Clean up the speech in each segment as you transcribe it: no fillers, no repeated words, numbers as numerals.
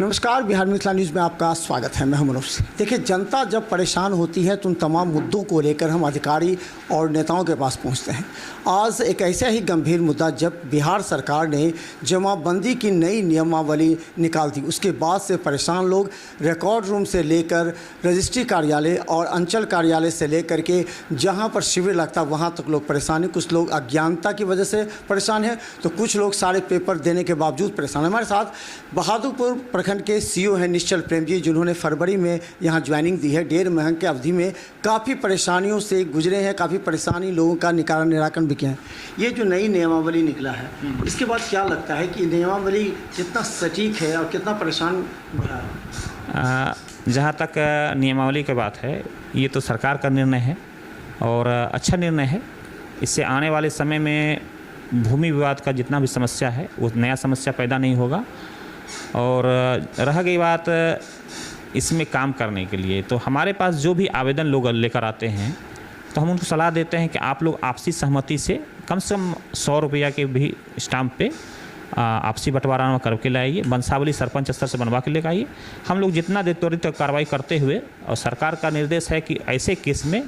नमस्कार, बिहार मिथिला न्यूज़ में आपका स्वागत है। मैं हूं मनोज। देखिए, जनता जब परेशान होती है तो उन तमाम मुद्दों को लेकर हम अधिकारी और नेताओं के पास पहुंचते हैं। आज एक ऐसा ही गंभीर मुद्दा, जब बिहार सरकार ने जमाबंदी की नई नियमावली निकाल दी, उसके बाद से परेशान लोग रिकॉर्ड रूम से लेकर रजिस्ट्री कार्यालय और अंचल कार्यालय से लेकर के जहाँ पर शिविर लगता वहाँ तक लोग परेशान हैं। कुछ लोग अज्ञानता की वजह से परेशान हैं तो कुछ लोग सारे पेपर देने के बावजूद परेशान हैं। हमारे साथ बहादुरपुर प्रखंड के सीईओ हैं निश्चल प्रेम जी, जिन्होंने फरवरी में यहाँ ज्वाइनिंग दी है। 1.5 महीने की अवधि में काफ़ी परेशानियों से गुजरे हैं, काफ़ी परेशानी लोगों का निराकरण भी किया है। ये जो नई नियमावली निकला है, इसके बाद क्या लगता है कि नियमावली कितना सटीक है और कितना परेशान भरा है? जहाँ तक नियमावली की बात है, ये तो सरकार का निर्णय है और अच्छा निर्णय है। इससे आने वाले समय में भूमि विवाद का जितना भी समस्या है वो नया समस्या पैदा नहीं होगा। और रह गई बात इसमें काम करने के लिए, तो हमारे पास जो भी आवेदन लोग लेकर आते हैं तो हम उनको सलाह देते हैं कि आप लोग आपसी सहमति से कम 100 रुपया के भी स्टाम्प पे आपसी बंटवारा करके लाइए। वंशावली सरपंच स्तर से बनवा के लेकर आइए। हम लोग जितना त्वरित कार्रवाई करते हुए, और सरकार का निर्देश है कि ऐसे केस में,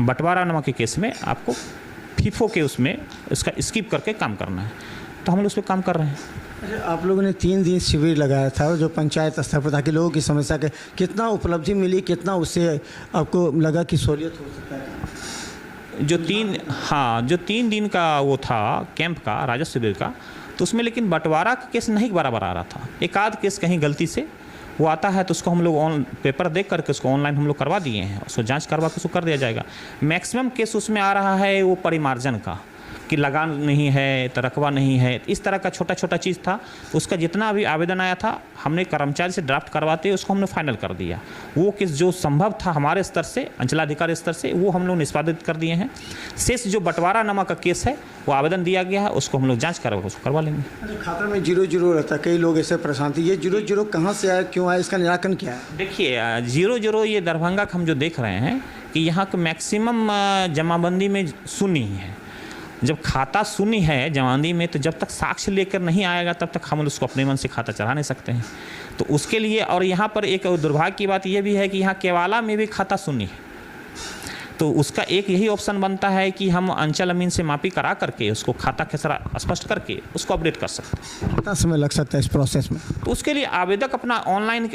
बंटवारानामा के केस में आपको फीफो के उसमें उसका स्किप करके काम करना है, तो हम लोग उस पर काम कर रहे हैं। आप लोगों ने 3 दिन शिविर लगाया था जो पंचायत स्तर पर, ताकि लोगों की समस्या के कितना उपलब्धि मिली, कितना उससे आपको लगा कि सहूलियत हो सकता है? जो 3 दिन का वो था कैंप का, राजस्व शिविर का, तो उसमें लेकिन बंटवारा का केस नहीं बराबर आ रहा था। एक आध केस कहीं गलती से वो आता है तो उसको हम लोग पेपर देख करके उसको ऑनलाइन हम लोग करवा दिए हैं। उसको जांच करवा के उसको कर दिया जाएगा। मैक्सिमम केस उसमें आ रहा है वो परिमार्जन का, कि लगान नहीं है तो रकबा नहीं है, इस तरह का छोटा छोटा चीज़ था। उसका जितना भी आवेदन आया था हमने कर्मचारी से ड्राफ्ट करवाते उसको हमने फाइनल कर दिया। वो केस जो संभव था हमारे स्तर से, अंचलाधिकारी स्तर से, वो हम लोग निष्पादित कर दिए हैं। शेष जो बंटवारानामा का केस है वो आवेदन दिया गया है, उसको हम लोग जाँच करवा उसको करवा लेंगे। खाता में 0-0 रहता है, कई लोग ऐसे परेशान थे। ये 0-0 कहाँ से आया, क्यों आया, इसका निराकरण क्या है? देखिए, 0-0 ये दरभंगा का हम जो देख रहे हैं कि यहाँ का मैक्सिमम जमाबंदी में शून्य ही है। जब खाता शून्य है जमाबंदी में, तो जब तक साक्ष्य लेकर नहीं आएगा तब तक हम उसको अपने मन से खाता चढ़ा नहीं सकते हैं। तो उसके लिए, और यहाँ पर एक दुर्भाग्य की बात यह भी है कि यहाँ केवाला में भी खाता शून्य है। तो उसका एक यही ऑप्शन बनता है कि हम अंचल अमीन से मापी करा करके उसको खाता खेसरा स्पष्ट करके उसको अपडेट कर सकते हैं। कितना समय लग सकता है इस प्रोसेस में? तो उसके लिए आवेदक अपना ऑनलाइन,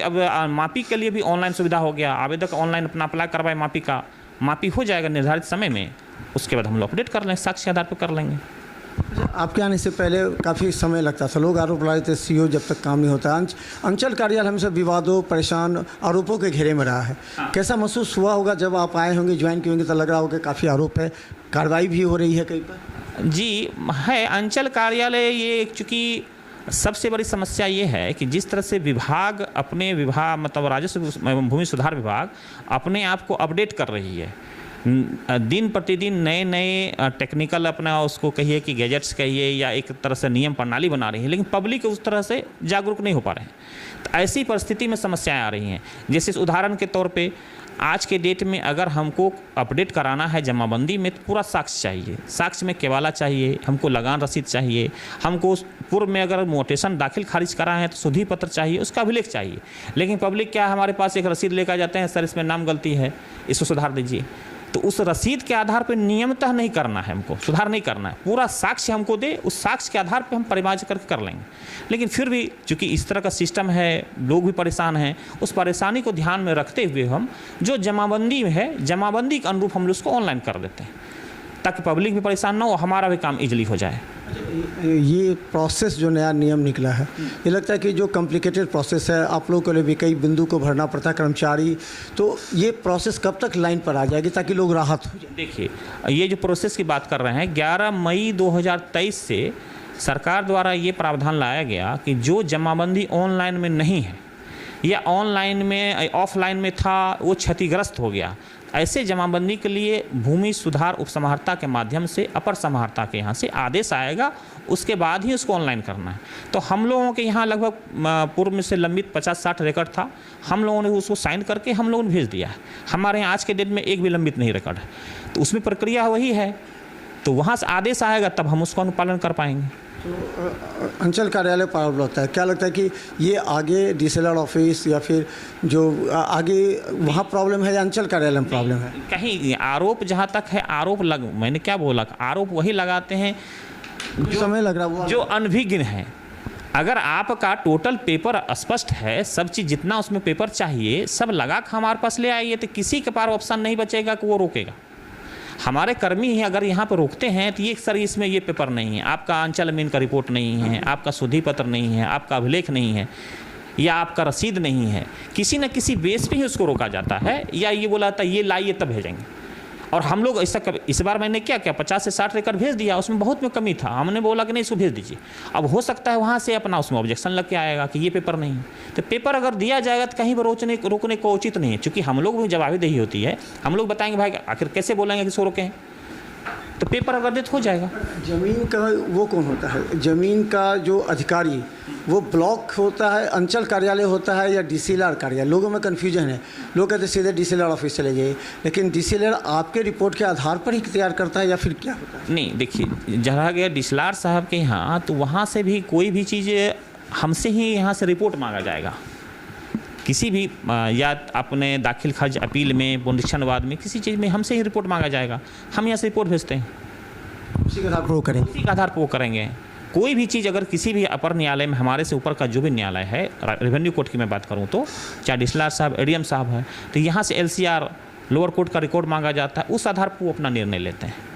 मापी के लिए भी ऑनलाइन सुविधा हो गया। आवेदक ऑनलाइन अपना अप्लाई करवाए, मापी का मापी हो जाएगा निर्धारित समय में। उसके बाद हम लोग अपडेट कर लेंगे, साक्ष्य के आधार पर कर लेंगे। आपके आने से पहले काफ़ी समय लगता था, लोग आरोप लगाते थे सीईओ जब तक काम नहीं होता। अंचल कार्यालय हमेशा विवादों, परेशान, आरोपों के घेरे में रहा है। कैसा महसूस हुआ होगा जब आप आए होंगे, ज्वाइन किए होंगे, तो लग रहा होगा काफ़ी आरोप है, कार्रवाई भी हो रही है कहीं पर? जी है। अंचल कार्यालय ये चूँकि सबसे बड़ी समस्या ये है कि जिस तरह से विभाग अपने मतलब राजस्व एवं भूमि सुधार विभाग अपने आप को अपडेट कर रही है, दिन प्रतिदिन नए नए टेक्निकल अपना उसको कहिए कि गैजेट्स कहिए या एक तरह से नियम प्रणाली बना रही है, लेकिन पब्लिक उस तरह से जागरूक नहीं हो पा रहे हैं। तो ऐसी परिस्थिति में समस्याएं आ रही हैं। जैसे उदाहरण के तौर पे आज के डेट में अगर हमको अपडेट कराना है जमाबंदी में, तो पूरा साक्ष्य चाहिए। साक्ष्य में केवाला चाहिए, हमको लगान रसीद चाहिए, हमको पूर्व में अगर मोटेशन दाखिल खारिज करा है तो शुद्धि पत्र चाहिए, उसका अभिलेख चाहिए। लेकिन पब्लिक क्या, हमारे पास एक रसीद लेकर जाते हैं, सर इसमें नाम गलती है, इसको सुधार दीजिए। तो उस रसीद के आधार पर नियमतः नहीं करना है, हमको सुधार नहीं करना है। पूरा साक्ष्य हमको दे, उस साक्ष्य के आधार पर हम परिमार्जन करके कर लेंगे। लेकिन फिर भी चूंकि इस तरह का सिस्टम है, लोग भी परेशान हैं, उस परेशानी को ध्यान में रखते हुए हम जो जमाबंदी में है, जमाबंदी के अनुरूप हम उसको ऑनलाइन कर देते हैं, ताकि पब्लिक भी परेशान ना हो, हमारा भी काम ईजिली हो जाए। ये प्रोसेस जो नया नियम निकला है, ये लगता है कि जो कॉम्प्लिकेटेड प्रोसेस है, आप लोगों के लिए भी कई बिंदु को भरना पड़ता है, कर्मचारी, तो ये प्रोसेस कब तक लाइन पर आ जाएगी ताकि लोग राहत हो जाए? देखिए, ये जो प्रोसेस की बात कर रहे हैं, 11 मई 2023 से सरकार द्वारा ये प्रावधान लाया गया कि जो जमाबंदी ऑनलाइन में नहीं है या ऑनलाइन में ऑफलाइन में था वो क्षतिग्रस्त हो गया, ऐसे जमाबंदी के लिए भूमि सुधार उपसमाहर्ता के माध्यम से अपर समाहर्ता के यहाँ से आदेश आएगा, उसके बाद ही उसको ऑनलाइन करना है। तो हम लोगों के यहाँ लगभग पूर्व में से लंबित 50-60 रिकॉर्ड था, हम लोगों ने उसको साइन करके हम लोगों ने भेज दिया है। हमारे यहाँ आज के डेट में एक भी लंबित नहीं रिकॉर्ड है, तो उसमें प्रक्रिया वही है। तो वहाँ से आदेश आएगा तब हम उसका अनुपालन कर पाएंगे। अंचल कार्यालय प्रारंभ होता है, क्या लगता है कि ये आगे डीसीएलआर ऑफिस या फिर जो आगे वहाँ प्रॉब्लम है या अंचल कार्यालय में प्रॉब्लम है? कहीं आरोप जहाँ तक है मैंने क्या बोला, आरोप वही लगाते हैं जो समय लग रहा है वो जो अनभिज्ञ हैं। अगर आपका टोटल पेपर स्पष्ट है, सब चीज़ जितना उसमें पेपर चाहिए सब लगा के हमारे पास ले आइए, तो किसी के पास ऑप्शन नहीं बचेगा कि वो रोकेगा। हमारे कर्मी ही अगर यहाँ पर रोकते हैं तो ये सर इसमें ये पेपर नहीं है, आपका अंचल अमीन का रिपोर्ट नहीं है, आपका शुद्धि पत्र नहीं है, आपका अभिलेख नहीं है, या आपका रसीद नहीं है, किसी न किसी बेस पे ही उसको रोका जाता है, या ये बोला था ये लाइए तब भेजेंगे। और हम लोग ऐसा इस बार मैंने क्या 50 से 60 रिकॉर्ड भेज दिया, उसमें बहुत में कमी था, हमने बोला कि नहीं इसको भेज दीजिए। अब हो सकता है वहाँ से अपना उसमें ऑब्जेक्शन लग के आएगा कि ये पेपर नहीं है, तो पेपर अगर दिया जाएगा तो कहीं पर रोकने को उचित नहीं है, क्योंकि हम लोग भी जवाबदेही होती है। हम लोग बताएंगे भाई आखिर कैसे बोलेंगे कि इसको रोकें, तो पेपर अगर देते हो जाएगा। ज़मीन का वो कौन होता है? ज़मीन का जो अधिकारी वो ब्लॉक होता है, अंचल कार्यालय होता है या डीसीएलआर कार्यालय? लोगों में कन्फ्यूजन है, लोग कहते हैं सीधे डीसीएलआर ऑफिस चले जाइए, लेकिन डीसीएलआर आपके रिपोर्ट के आधार पर ही तैयार करता है या फिर क्या होता है? नहीं, देखिए जहाँ गया डीसीएलआर साहब के यहाँ, तो वहाँ से भी कोई भी चीज़ हमसे ही यहाँ से रिपोर्ट मांगा जाएगा, किसी भी या अपने दाखिल खर्च अपील में, पुनरीक्षणवाद में, किसी चीज़ में हमसे ही रिपोर्ट मांगा जाएगा। हम यहाँ से रिपोर्ट भेजते हैं, उसी के आधार पर वो करें, उसी के आधार पर वो करेंगे। कोई भी चीज़ अगर किसी भी अपर न्यायालय में, हमारे से ऊपर का जो भी न्यायालय है, रेवेन्यू कोर्ट की मैं बात करूँ तो, चाहे डीसीएलआर साहब, एडीएम साहब है, तो यहाँ से एलसीआर लोअर कोर्ट का रिकॉर्ड मांगा जाता है, उस आधार पर वो अपना निर्णय लेते हैं।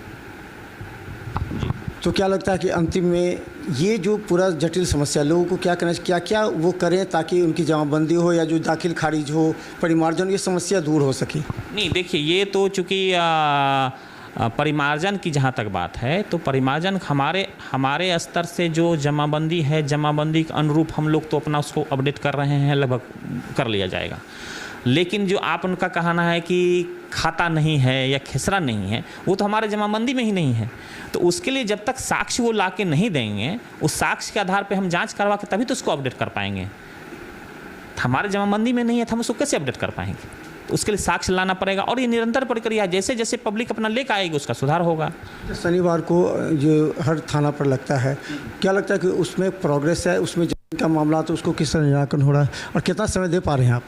तो क्या लगता है कि अंतिम में ये जो पूरा जटिल समस्या, लोगों को क्या करना, क्या क्या वो करें ताकि उनकी जमाबंदी हो या जो दाखिल खारिज हो, परिमार्जन, ये समस्या दूर हो सके? नहीं, देखिए ये तो चूँकि परिमार्जन की जहाँ तक बात है, तो परिमार्जन हमारे स्तर से जो जमाबंदी है, जमाबंदी के अनुरूप हम लोग तो अपना उसको अपडेट कर रहे हैं, लगभग कर लिया जाएगा। लेकिन जो आप उनका कहना है कि खाता नहीं है या खेसरा नहीं है, वो तो हमारे जमाबंदी में ही नहीं है। तो उसके लिए जब तक साक्ष्य वो ला के नहीं देंगे, उस साक्ष्य के आधार पे हम जांच करवा के तभी तो उसको अपडेट कर पाएंगे। हमारे जमाबंदी में नहीं है तो हम उसको कैसे अपडेट कर पाएंगे? तो उसके लिए साक्ष्य लाना पड़ेगा, और ये निरंतर प्रक्रिया, जैसे जैसे पब्लिक अपना लेकर आएगी उसका सुधार होगा। शनिवार को जो हर थाना पर लगता है, क्या लगता है कि उसमें प्रोग्रेस है, उसमें जमीन का मामला तो उसको किस तरह निराकरण हो रहा है और कितना समय दे पा रहे हैं आप?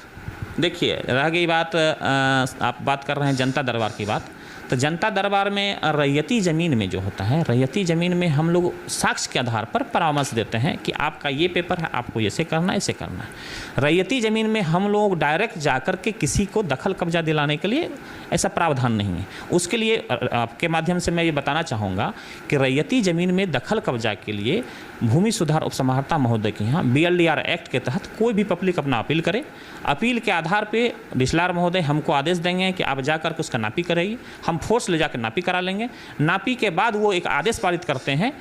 देखिए रह गई बात, आप बात कर रहे हैं जनता दरबार की बात, तो जनता दरबार में रैयती ज़मीन में जो होता है, रैयती ज़मीन में हम लोग साक्ष्य के आधार पर परामर्श देते हैं कि आपका ये पेपर है, आपको ऐसे करना है, ऐसे करना है। रैयती ज़मीन में हम लोग डायरेक्ट जाकर के किसी को दखल कब्जा दिलाने के लिए ऐसा प्रावधान नहीं है। उसके लिए आपके माध्यम से मैं ये बताना चाहूँगा कि रैयती ज़मीन में दखल कब्जा के लिए भूमि सुधार उपसमाहर्ता महोदय के यहाँ BLDR एक्ट के तहत कोई भी पब्लिक अपना अपील करे, अपील के आधार पे डीसीएलआर महोदय हमको आदेश देंगे कि आप जाकर के उसका नापी कराइए, हम फोर्स ले जाकर नापी करा लेंगे। नापी के बाद वो एक आदेश पारित करते हैं,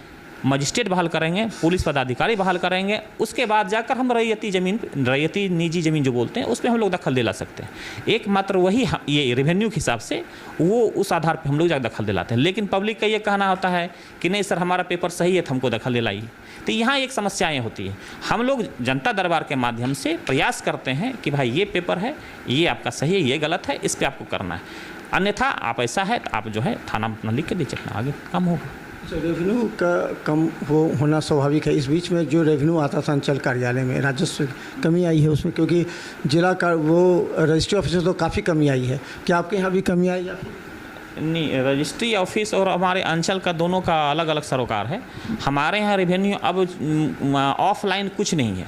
मजिस्ट्रेट बहाल करेंगे, पुलिस पदाधिकारी बहाल करेंगे, उसके बाद जाकर हम रैयती ज़मीन, रैयती निजी ज़मीन जो बोलते हैं, उस पर हम लोग दखल दिला सकते हैं। एकमात्र वही ये रेवेन्यू के हिसाब से वो उस आधार पर हम लोग जाकर दखल दिलाते हैं। लेकिन पब्लिक का ये कहना होता है कि नहीं सर हमारा पेपर सही है तो हमको दखल दिलाइए, तो यहाँ एक समस्याएं होती है। हम लोग जनता दरबार के माध्यम से प्रयास करते हैं कि भाई ये पेपर है, ये आपका सही है, ये गलत है, इस पर आपको करना है, अन्यथा आप ऐसा है तो आप जो है थाना अपना लिख के दीजिए, अपना आगे काम होगा। रेवेन्यू का कम होना स्वाभाविक है। इस बीच में जो रेवेन्यू आता था अंचल कार्यालय में, राजस्व कमी आई है उसमें, क्योंकि जिला का वो रजिस्ट्री ऑफिस तो काफ़ी कमी आई है। क्या आपके यहाँ भी कमी आई है? नहीं, रजिस्ट्री ऑफिस और हमारे अंचल का दोनों का अलग अलग सरोकार है। हमारे यहाँ रेवेन्यू अब ऑफलाइन कुछ नहीं है,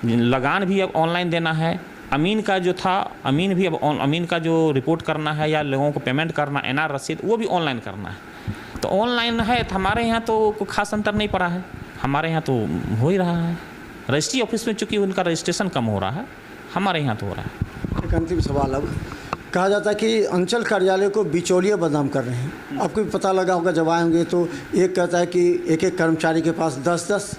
लगान भी अब ऑनलाइन देना है। अमीन का जो था, अमीन भी अब अमीन का जो रिपोर्ट करना है या लोगों को पेमेंट करना, NR रसीद, वो भी ऑनलाइन करना है। तो ऑनलाइन है तो हमारे यहाँ तो कोई खास अंतर नहीं पड़ा है, हमारे यहाँ तो हो ही रहा है। रजिस्ट्री ऑफिस में चूँकि उनका रजिस्ट्रेशन कम हो रहा है, हमारे यहाँ तो हो रहा है। एक अंतिम सवाल, अब कहा जाता है कि अंचल कार्यालय को बिचौलिया बदनाम कर रहे हैं। आपको भी पता लगा होगा जब आए होंगे तो एक कहता है कि एक एक कर्मचारी के पास 10-10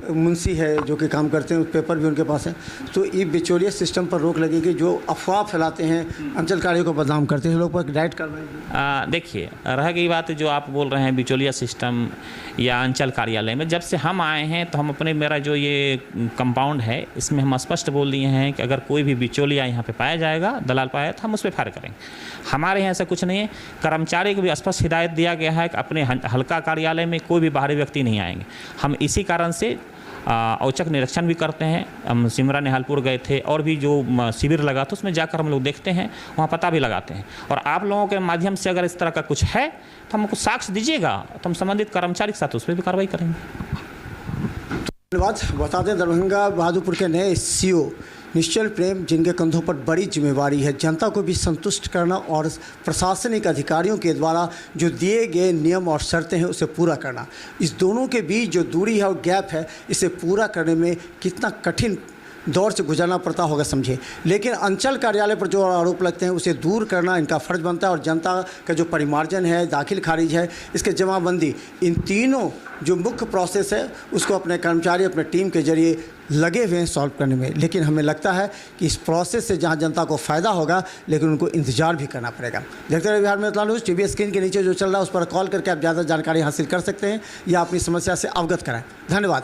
मुंशी है जो कि काम करते हैं, पेपर भी उनके पास है, तो ये बिचौलिया सिस्टम पर रोक लगेगी जो अफवाह फैलाते हैं, अंचल कार्यों को बदनाम करते हैं, लोग पर डायरेक्ट कार्रवाई। देखिए, रह गई बात जो आप बोल रहे हैं बिचौलिया सिस्टम या अंचल कार्यालय में, जब से हम आए हैं तो हम अपने मेरा जो ये कंपाउंड है इसमें हम स्पष्ट बोल दिए हैं कि अगर कोई भी बिचौलिया यहाँ पे पाया जाएगा, दलाल पाया, तो हम उस पर फायर करेंगे। हमारे यहाँ ऐसा कुछ नहीं है। कर्मचारी को भी स्पष्ट हिदायत दिया गया है कि अपने हल्का कार्यालय में कोई भी बाहरी व्यक्ति नहीं आएंगे। हम इसी कारण से औचक निरीक्षण भी करते हैं। हम सिमरा निहालपुर गए थे और भी जो शिविर लगा था उसमें जाकर हम लोग देखते हैं, वहाँ पता भी लगाते हैं। और आप लोगों के माध्यम से अगर इस तरह का कुछ है तो हमको साक्ष्य दीजिएगा, तो हम संबंधित कर्मचारी के साथ उस पर भी कार्रवाई करेंगे। धन्यवाद। बता दें, दरभंगा बहादुरपुर के नए सीओ निश्चल प्रेम, जिनके कंधों पर बड़ी जिम्मेवारी है जनता को भी संतुष्ट करना और प्रशासनिक अधिकारियों के द्वारा जो दिए गए नियम और शर्तें हैं उसे पूरा करना, इस दोनों के बीच जो दूरी है और गैप है, इसे पूरा करने में कितना कठिन दौर से गुजरना पड़ता होगा समझे। लेकिन अंचल कार्यालय पर जो आरोप लगते हैं उसे दूर करना इनका फ़र्ज बनता है और जनता का जो परिमार्जन है, दाखिल खारिज है, इसके जमाबंदी, इन तीनों जो मुख्य प्रोसेस है उसको अपने कर्मचारी अपने टीम के जरिए लगे हुए हैं सॉल्व करने में। लेकिन हमें लगता है कि इस प्रोसेस से जहां जनता को फ़ायदा होगा लेकिन उनको इंतजार भी करना पड़ेगा। देखते रहिए बिहार में इत्तला न्यूज़। टीवी स्क्रीन के नीचे जो चल रहा है उस पर कॉल करके आप ज़्यादा जानकारी हासिल कर सकते हैं या अपनी समस्या से अवगत कराएं। धन्यवाद।